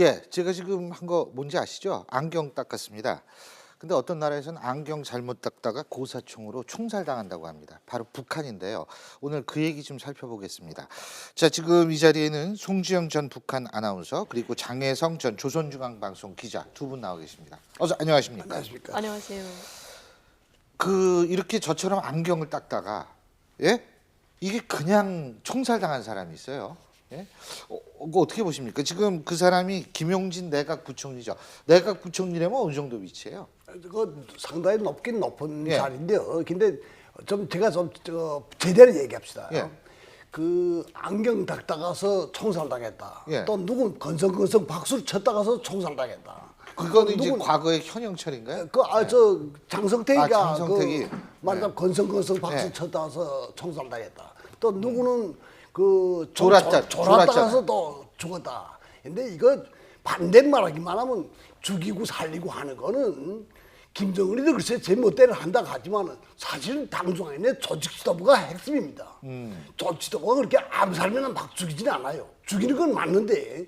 예, 제가 지금 한 거 뭔지 아시죠? 안경 닦았습니다. 근데 어떤 나라에서는 안경 잘못 닦다가 고사총으로 총살당한다고 합니다. 바로 북한인데요. 오늘 그 얘기 좀 살펴보겠습니다. 자, 지금 이 자리에는 송지영 전 북한 아나운서 그리고 장혜성 전 조선중앙방송 기자 두 분 나와 계십니다. 어서 안녕하십니까? 안녕하십니까? 안녕하세요. 이렇게 저처럼 안경을 닦다가 예? 이게 그냥 총살당한 사람이 있어요. 예? 그거 어떻게 보십니까? 지금 그 사람이 김용진 내각부총리죠. 내각부총리라면 어느 정도 위치예요? 그 상당히 높은 예. 자리인데요. 근데 좀 제가 제대로 얘기합시다. 예. 그 안경 닦다가서 총살당했다. 예. 또 누군 건성건성 박수를 쳤다가서 총살당했다. 그거는 이제 과거의 현영철인가요? 저 장성택이가 장성택이. 말하자면 네. 건성건성 박수 네. 쳤다가서 총살당했다. 또 누구는 그 졸았잖아. 또 죽었다. 근데 이거 반대말하기만 하면 죽이고 살리고 하는 거는 김정은이도 글쎄 제 멋대로 한다고 하지만 사실은 당중앙의 조직 지도부가 핵심입니다. 조직 지도부가 그렇게 암살면 막 죽이지는 않아요. 죽이는 건 맞는데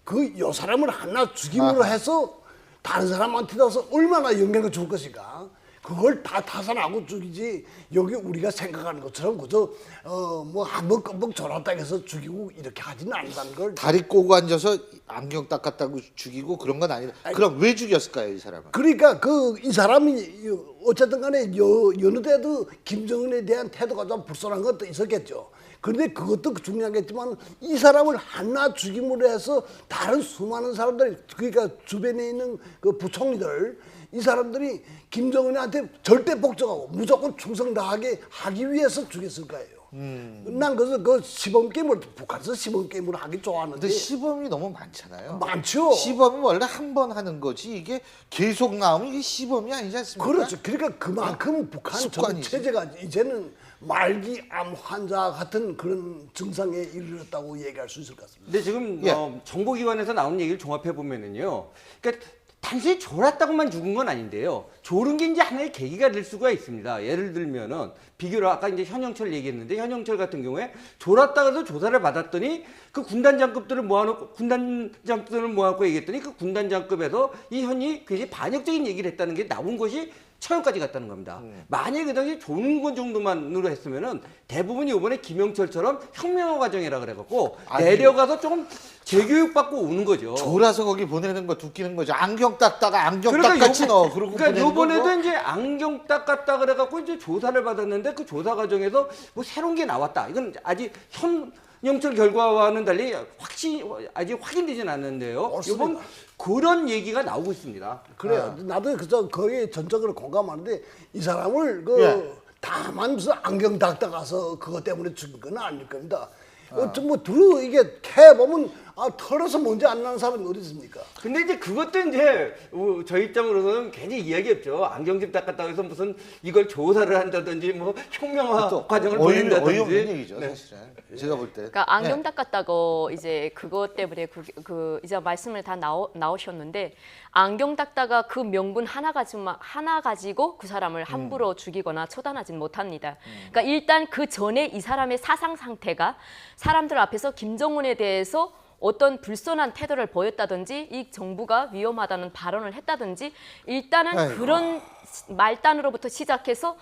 그 요 사람을 하나 죽임으로 해서 다른 사람한테 가서 얼마나 영향을 줄 것인가. 그걸 다 타산하고 죽이지 여기 우리가 생각하는 것처럼 그저 뭐 한번 껌뻑 졸았다 해서 죽이고 이렇게 하지는 않는다는 걸. 다리 꼬고 앉아서 안경 닦았다고 죽이고 그런 건 아니다. 그럼 왜 죽였을까요, 이 사람은? 그러니까 이 사람이 어쨌든 간에 여느 때도 김정은에 대한 태도가 좀 불손한 것도 있었겠죠. 그런데 그것도 중요하겠지만 이 사람을 하나 죽임으로 해서 다른 수많은 사람들이 그러니까 주변에 있는 그 부총리들 이 사람들이 김정은한테 절대 복종하고 무조건 충성 다하게 하기 위해서 죽였을 거예요. 난 그래서 그 시범 게임을 북한에서 시범 게임을 하기 좋아하는데. 근데 시범이 너무 많잖아요. 많죠. 시범은 원래 한 번 하는 거지 이게 계속 나오면 이게 시범이 아니지 않습니까? 그렇죠. 그러니까 그만큼 북한 전 습관이지. 체제가 이제는 말기암 환자 같은 그런 증상에 이르렀다고 얘기할 수 있을 것 같습니다. 근데 지금 예. 정보기관에서 나오는 얘기를 종합해 보면은요. 그러니까 단순히 졸았다고만 죽은 건 아닌데요. 졸은 게 이제 하나의 계기가 될 수가 있습니다. 예를 들면은 비교로 아까 이제 현영철 얘기했는데 현영철 같은 경우에 졸았다가도 조사를 받았더니 그 군단 장급들을 모아놓고 얘기했더니 그 군단 장급에서 이 현이 굉장히 반역적인 얘기를 했다는 게 나온 것이 처형까지 갔다는 겁니다. 만약에 그 당시 조는 것 정도만으로 했으면은 대부분이 이번에 김영철처럼 혁명화 과정이라 그래갖고 내려가서 조금 재교육받고 오는 거죠. 졸아서 거기 보내는 거 웃기는 거죠. 안경 닦다가 안경 닦같이 넣어. 그러고 그러니까 보내는 요번에도 거. 이제 안경 닦았다 그래갖고 이제 조사를 받았는데 그 조사 과정에서 뭐 새로운 게 나왔다. 이건 아직 현영철 결과와는 달리 아직 확인되진 않는데요. 맞습니다. 이번 그런 얘기가 나오고 있습니다. 그래요. 나도 그저 거의 전적으로 공감하는데 이 사람을 예. 다만 무슨 안경 닦다가서 그것 때문에 죽인 건 아닐 겁니다. 이게 해보면 털어서 먼지 안 나는 사람이 어디 있습니까? 근데 이제 그것도 이제 저희 입장으로서는 괜히 이야기 없죠. 안경집 닦았다고 해서 무슨 이걸 조사를 한다든지 뭐 혁명화 과정을 보낸다든지. 어이없는 얘기죠, 네. 사실은. 제가 볼 때. 네. 네. 그러니까 예. 안경 닦았다고 이제 그것 때문에 이제 말씀을 다 나오셨는데 안경 닦다가 그 명분 하나 가지고 그 사람을 함부로 죽이거나 처단하진 못합니다. 그러니까 일단 그 전에 이 사람의 사상 상태가 사람들 앞에서 김정은에 대해서 어떤 불손한 태도를 보였다든지 이 정부가 위험하다는 발언을 했다든지 일단은 아이고. 그런 말단으로부터 시작해서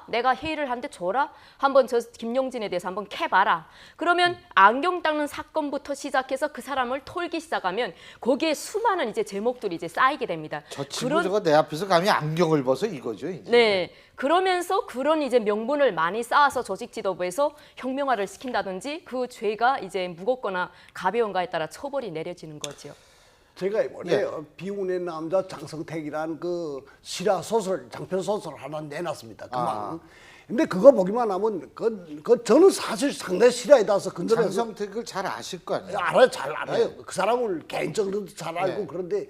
내가 회의를 한데 줘라 한번 저 김용진에 대해서 한번 캐봐라 그러면 안경 닦는 사건부터 시작해서 그 사람을 털기 시작하면 거기에 수많은 이제 제목들이 이제 쌓이게 됩니다. 저 친구 저거 내 앞에서 감히 안경을 벗어 이거죠. 이제. 네. 그러면서 그런 이제 명분을 많이 쌓아서 조직 지도부에서 혁명화를 시킨다든지 그 죄가 이제 무겁거나 가벼운가에 따라 처벌이 내려지는 거죠. 제가 이번에 비운의 남자 장성택이라는 그 실화 소설, 장편 소설 하나 내놨습니다. 그만. 근데 그거 보기만 하면 저는 사실 상당히 실화에 닿아서 근접해서 장성택을 잘 아실 거 아니에요. 알아요, 잘 알아요. 그 사람을 개인적으로도 잘 알고 그런데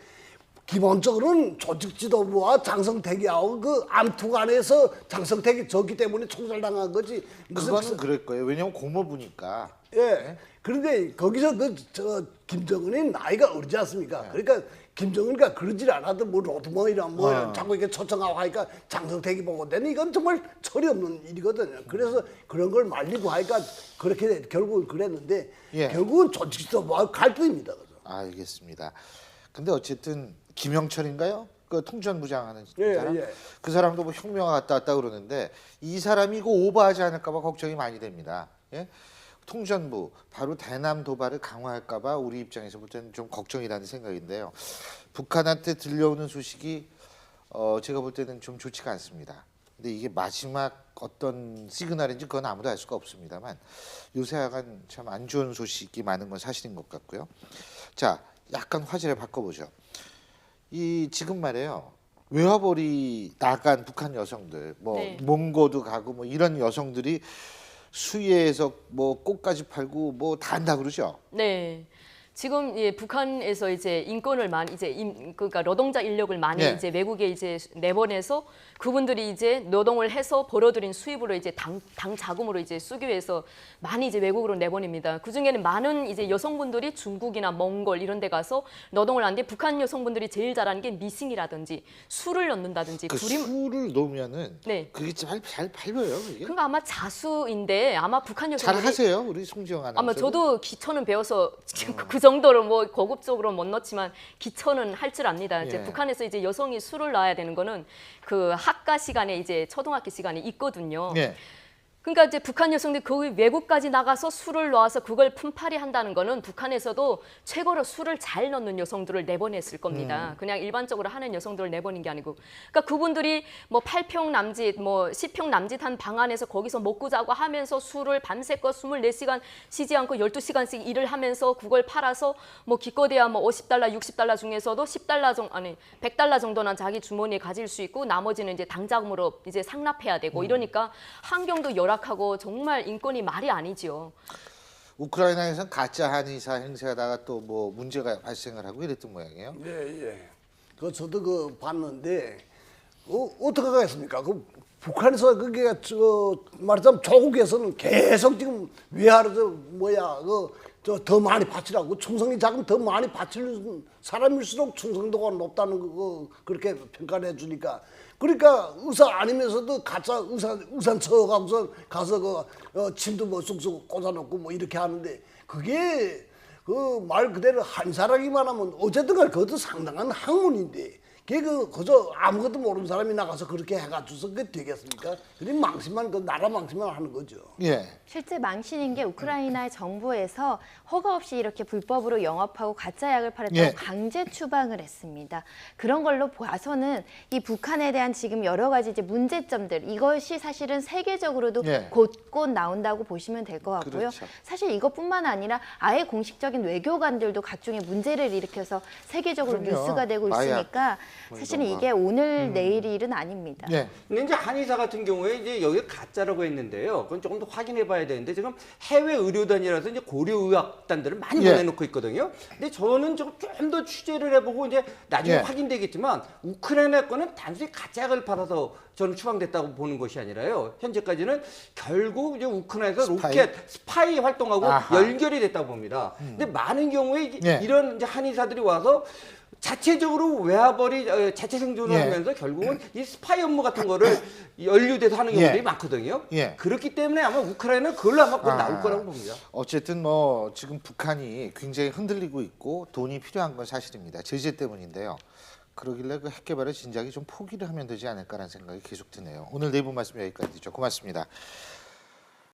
기본적으로는 조직 지도부와 장성택이하고 그 암투간에서 장성택이 졌기 때문에 총살당한 거지. 그거는 그럴 거예요. 왜냐면 고모부니까. 예. 그런데 거기서 김정은이 나이가 어리지 않습니까? 그러니까 김정은이가 그러질 않아도 뭐 로드머이랑 뭐 자꾸 이렇게 초청하고 하니까 장성택이 보고 되는 이건 정말 철이 없는 일이거든요. 그래서 그런 걸 말리고 하니까 그렇게 결국은 그랬는데 결국은 조직 지도부와 갈등입니다. 알겠습니다. 근데 어쨌든 김영철인가요? 그 통전부장 하는 예, 사람? 예. 그 사람도 뭐 혁명화 갔다 왔다 그러는데 이 사람이 이거 오버하지 않을까 봐 걱정이 많이 됩니다. 예? 통전부 바로 대남 도발을 강화할까 봐 우리 입장에서 볼 때는 좀 걱정이라는 생각인데요. 북한한테 들려오는 소식이 제가 볼 때는 좀 좋지가 않습니다. 근데 이게 마지막 어떤 시그널인지 그건 아무도 알 수가 없습니다만 요새 약간 참 안 좋은 소식이 많은 건 사실인 것 같고요. 자, 약간 화제를 바꿔보죠. 이 지금 말이에요. 외화벌이 나간 북한 여성들, 뭐 네. 몽고도 가고 뭐 이런 여성들이 수의회에서 뭐 꽃까지 팔고 뭐 다 한다 그러죠. 네. 지금 북한에서 이제 인권을 많이 그러니까 노동자 인력을 많이 네. 이제 외국에 이제 내보내서 그분들이 이제 노동을 해서 벌어들인 수입으로 이제 당 자금으로 이제 쓰기 위해서 많이 이제 외국으로 내보냅니다. 그 중에는 많은 이제 여성분들이 중국이나 몽골 이런 데 가서 노동을 하는데 북한 여성분들이 제일 잘하는 게 미싱이라든지 술을 넣는다든지 그 술을 놓으면은 네. 그게 잘 팔려요. 이게 그러니까 아마 자수인데 아마 북한 잘 여성들이 하세요, 우리 송지영 아나운서. 아마 저도 기초는 배워서 그 정도로 뭐 고급적으로 못 넣지만 기초는 할 줄 압니다. 이제 예. 북한에서 이제 여성이 술을 놔야 되는 거는 그 학과 시간에 이제 초등학교 시간에 있거든요. 예. 그러니까 이제 북한 여성들이 거기 외국까지 나가서 술을 놔서 그걸 품팔이 한다는 거는 북한에서도 최고로 술을 잘 넣는 여성들을 내보냈을 겁니다. 그냥 일반적으로 하는 여성들을 내보낸 게 아니고. 그러니까 그분들이 뭐 8평 남짓, 뭐 10평 남짓한 방 안에서 거기서 먹고 자고 하면서 술을 밤새껏 24시간 쉬지 않고 12시간씩 일을 하면서 그걸 팔아서 뭐 기껏해야 뭐 50달러, 60달러 중에서도 10달러 정도, 아니 100달러 정도는 자기 주머니에 가질 수 있고 나머지는 이제 당자금으로 이제 상납해야 되고 이러니까 환경도 열악하고 정말 인권이 말이 아니죠. 우크라이나에서는 가짜 한의사 행세하다가 또 뭐 문제가 발생을 하고 이랬던 모양이에요. 예, 예. 그 저도 그 봤는데 어떻게 하겠습니까? 그 북한에서 그게 말하자면 조국에서는 계속 지금 외화를 더 많이 바치라고 충성이 자금 더 많이 바치는 사람일수록 충성도가 높다는 거 그렇게 평가를 해주니까 그러니까 의사 아니면서도 가짜 의사 쳐가고서 가서 침도 뭐 쑥쑥 꽂아놓고 뭐 이렇게 하는데 그게 그 말 그대로 한 사람이만 하면 어쨌든 간에 그것도 상당한 학문인데 그게 그저 아무것도 모르는 사람이 나가서 그렇게 해가지고서 그게 되겠습니까? 그냥 망신만 그 나라 망신만 하는 거죠. 예. 실제 망신인 게 우크라이나의 정부에서 허가 없이 이렇게 불법으로 영업하고 가짜 약을 팔았다고 예. 강제 추방을 했습니다. 그런 걸로 봐서는 이 북한에 대한 지금 여러 가지 이제 문제점들 이것이 사실은 세계적으로도 예. 곳곳 나온다고 보시면 될 것 같고요. 그렇죠. 사실 이것뿐만 아니라 아예 공식적인 외교관들도 각종의 문제를 일으켜서 세계적으로 그럼요. 뉴스가 되고 마약 있으니까 사실은 이게 오늘 내일이 일은 아닙니다. 예. 근데 이제 한의사 같은 경우에 이제 여기 가짜라고 했는데요. 그건 조금 더 확인해봐야 되는데 지금 해외 의료단이라서 이제 고려의학단들을 많이 예. 보내놓고 있거든요. 근데 저는 좀 더 취재를 해보고 이제 나중에 예. 확인되겠지만 우크라이나 거는 단순히 가짜약을 팔아서 저는 추방됐다고 보는 것이 아니라요. 현재까지는 결국 이제 우크라이나에서 로켓 스파이 활동하고 아하. 연결이 됐다고 봅니다. 근데 많은 경우에 예. 이런 이제 한의사들이 와서 자체적으로 외화벌이 자체 생존을 예. 하면서 결국은 이 스파이 업무 같은 거를 연루돼서 하는 경우들이 예. 많거든요. 예. 그렇기 때문에 아마 우크라이나는 그걸로 아마 곧 나올 거라고 봅니다. 어쨌든 뭐 지금 북한이 굉장히 흔들리고 있고 돈이 필요한 건 사실입니다. 제재 때문인데요. 그러길래 그 핵개발의 진작에 좀 포기를 하면 되지 않을까라는 생각이 계속 드네요. 오늘 내부 말씀 여기까지죠. 고맙습니다.